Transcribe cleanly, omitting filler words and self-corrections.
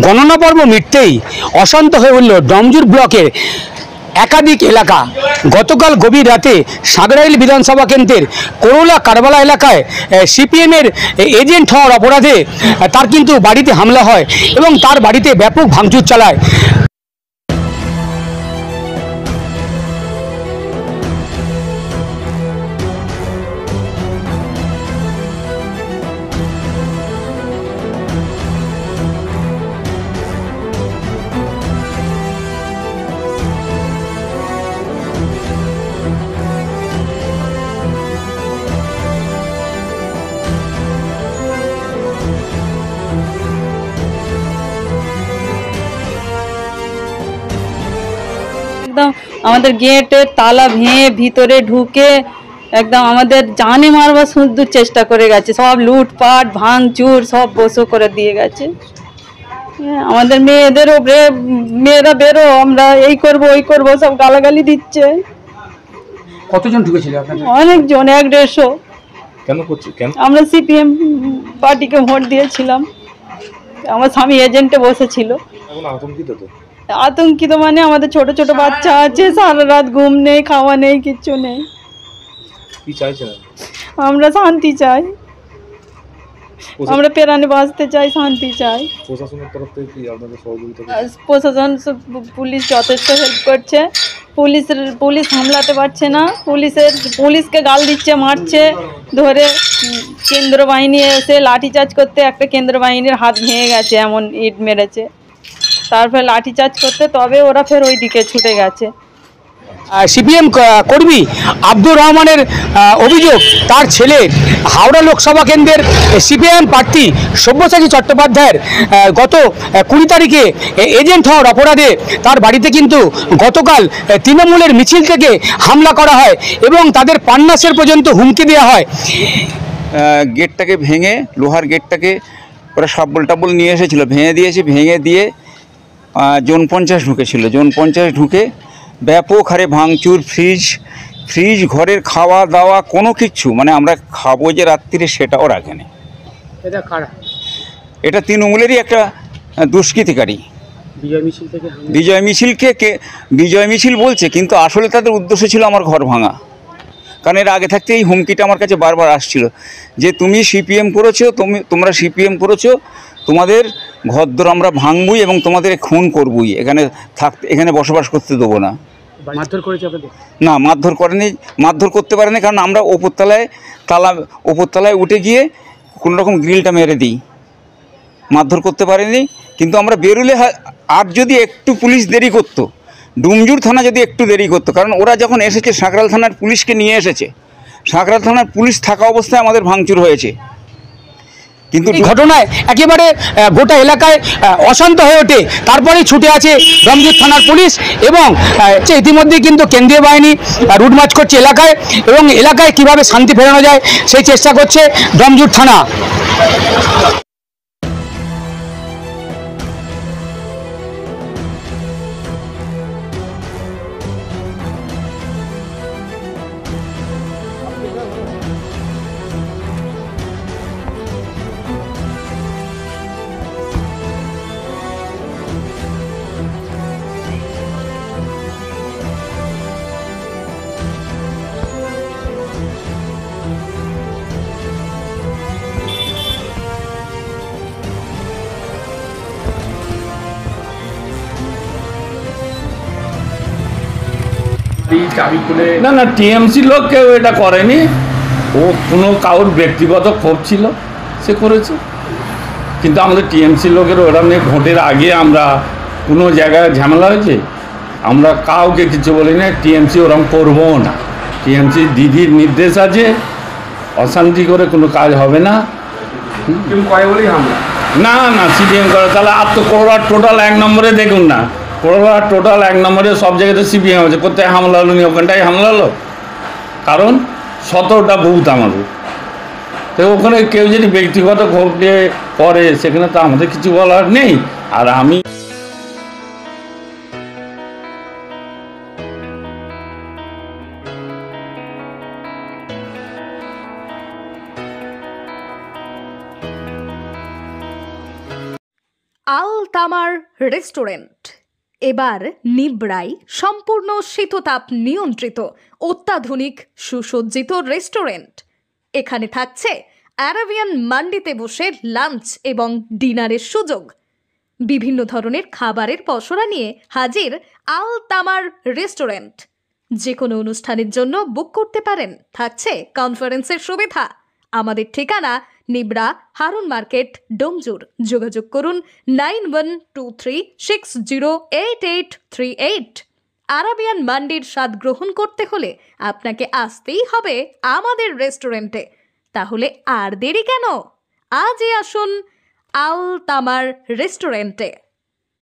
গণনা পর্ব মিটতেই অশান্ত হয়ে উঠল ডমজুর ব্লকের একাধিক এলাকা। গতকাল গভীর রাতে সাঁকরাইল বিধানসভা কেন্দ্রের করোলা কারবালা এলাকায় সিপিএমের এজেন্ট হওয়ার অপরাধে তার কিন্তু বাড়িতে হামলা হয় এবং তার বাড়িতে ব্যাপক ভাঙচুর চালায়। একদম আমাদের গেটের তালা ভেঙে ভিতরে ঢুকে একদম আমাদের জানে মারবার শুধু চেষ্টা করে গেছে। সব লুটপাট ভাঙচুর সব বসো করে দিয়ে গেছে। আমাদের মেয়েদের ওপরে মেয়েরা বেরো, আমরা এই করব ওই করব সব গালাগালি দিচ্ছে। কতজন ঢুকেছিল আপনাদের? অনেকজন, 150। কেন করছে? কেন? আমরা সিপিএম পার্টিকে ভোট দিয়েছিলাম। আমার স্বামী এজেন্টে বসেছিল। এখন আতঙ্কিত তো? আতঙ্কিত মানে আমাদের ছোট ছোট বাচ্চা আছে, সারা রাত ঘুম নেই, খাওয়া নেই, কিচ্ছু নেই। কি চাইছেন? আমরা শান্তি চাই, আমরা প্রাণে বাঁচতে চাই, শান্তি চাই। প্রশাসনের তরফ থেকে কি আপনাদের সহযোগিতা? প্রশাসন পুলিশ যথেষ্ট হেল্প করছে। পুলিশ সামলাতে পারছে না, পুলিশকে গাল দিচ্ছে, মারছে ধরে। কেন্দ্র বাহিনী এসে লাঠিচার্জ করতে একটা কেন্দ্র বাহিনীর হাত ভেঙে গেছে, এমন ইট মেরেছে। তারপরে লাঠিচার্জ করতে তবে ওরা ফের ওই দিকে ছুটে গেছে। সিপিএম কর্মী আব্দুর রহমানের অভিযোগ, তার ছেলে হাওড়া লোকসভা কেন্দ্রের সিপিএম প্রার্থী সব্যসাচী চট্টোপাধ্যায়ের গত 20 তারিখে এজেন্ট হওয়ার অপরাধে তার বাড়িতে কিন্তু গতকাল তৃণমূলের মিছিল থেকে হামলা করা হয় এবং তাদের প্রাণনাশের পর্যন্ত হুমকি দেওয়া হয়। গেটটাকে ভেঙে, লোহার গেটটাকে ওরা শাবল টাবল নিয়ে এসেছিলো, ভেঙে দিয়েছে। ভেঙে দিয়ে জোন 50 ঢুকেছিল। জোন 50 ঢুকে ব্যাপক হারে ভাঙচুর, ফ্রিজ ঘরের খাওয়া দাওয়া কোনো কিছু, মানে আমরা খাবো যে রাত্রিরে সেটাও রাখেনি। এটা কারা? এটা তৃণমূলেরই একটা দুষ্কৃতিকারী। বিজয় মিছিল বলছে, কিন্তু আসলে তাদের উদ্দেশ্য ছিল আমার ঘর ভাঙা। কারণ এর আগে থাকতে এই হুমকিটা আমার কাছে বারবার আসছিল যে তুমি সিপিএম করেছো, তোমরা সিপিএম করেছো, তোমাদের ঘরদোর আমরা ভাঙবই এবং তোমাদের খুন করবই, এখানে বসবাস করতে দেবো না। মারধর করেছে আপনাদের? না, মারধর করেনি, মারধর করতে পারেনি, কারণ আমরা ওপরতলায় উঠে গিয়ে কোনো রকম গ্রিলটা মেরে দিই। মারধর করতে পারেনি, কিন্তু আমরা বেরুলে আর যদি একটু পুলিশ দেরি করতো, ডুমজুর থানা যদি একটু দেরি করতো, কারণ ওরা যখন এসেছে সাঁকরাইল থানার পুলিশকে নিয়ে এসেছে, সাঁকরাইল থানার পুলিশ থাকা অবস্থায় আমাদের ভাঙচুর হয়েছে। কিন্তু ঘটনায় একেবারে গোটা এলাকায় অশান্ত হয়ে ওঠে। তারপরেই ছুটে আছে ডমজুর থানার পুলিশ এবং ইতিমধ্যেই কিন্তু কেন্দ্রীয় বাহিনী রুট মার্চ করছে এলাকায়, এবং এলাকায় কিভাবে শান্তি ফেরানো যায় সেই চেষ্টা করছে ডমজুর থানা। না, টিএমসি লোক কেউ এটা করেনি। ও কোনো কারোর ব্যক্তিগত ক্ষোভ ছিল, সে করেছে। কিন্তু আমাদের টিএমসি লোকের ওরা নিয়ে ভোটের আগে আমরা কোনো জায়গায় ঝামেলা হয়েছে, আমরা কাউকে কিছু বলি না। টিএমসি ওরকম করবো না। টিএমসি দিদির নির্দেশ আছে, অশান্তি করে কোনো কাজ হবে না। না সিপিএম করে, তাহলে আর তো করোনার টোটাল 1 নম্বরে দেখুন না, করোনার টোটাল 1 নম্বরে সব জায়গাতে সিপিএম আছে। কোথায় হামলা হলো নি? ওখানটাই হামলা হলো, কারণ 17টা বুথ আমাদের। তো ওখানে কেউ যদি ব্যক্তিগত ক্ষোভ নিয়ে করে, সেখানে তো আমাদের কিছু বলার নেই। আর আমি আল তামার রেস্টুরেন্ট এবার নিবড়াই সম্পূর্ণ শীততাপ নিয়ন্ত্রিত অত্যাধুনিক সুসজ্জিত রেস্টুরেন্ট। এখানে থাকছে অ্যারাবিয়ান মান্ডিতে বসে লাঞ্চ এবং ডিনারের সুযোগ। বিভিন্ন ধরনের খাবারের পসরা নিয়ে হাজির আল তামার রেস্টুরেন্ট। যে কোনো অনুষ্ঠানের জন্য বুক করতে পারেন, থাকছে কনফারেন্সের সুবিধা। আমাদের ঠিকানা নিবড়া হারুন মার্কেট, ডোমজুর। যোগাযোগ করুন 9123608838। আরাবিয়ান মান্ডির স্বাদ গ্রহণ করতে হলে আপনাকে আসতেই হবে আমাদের রেস্টুরেন্টে। তাহলে আর দেরি কেন? আজই আসুন আল তামার রেস্টুরেন্টে।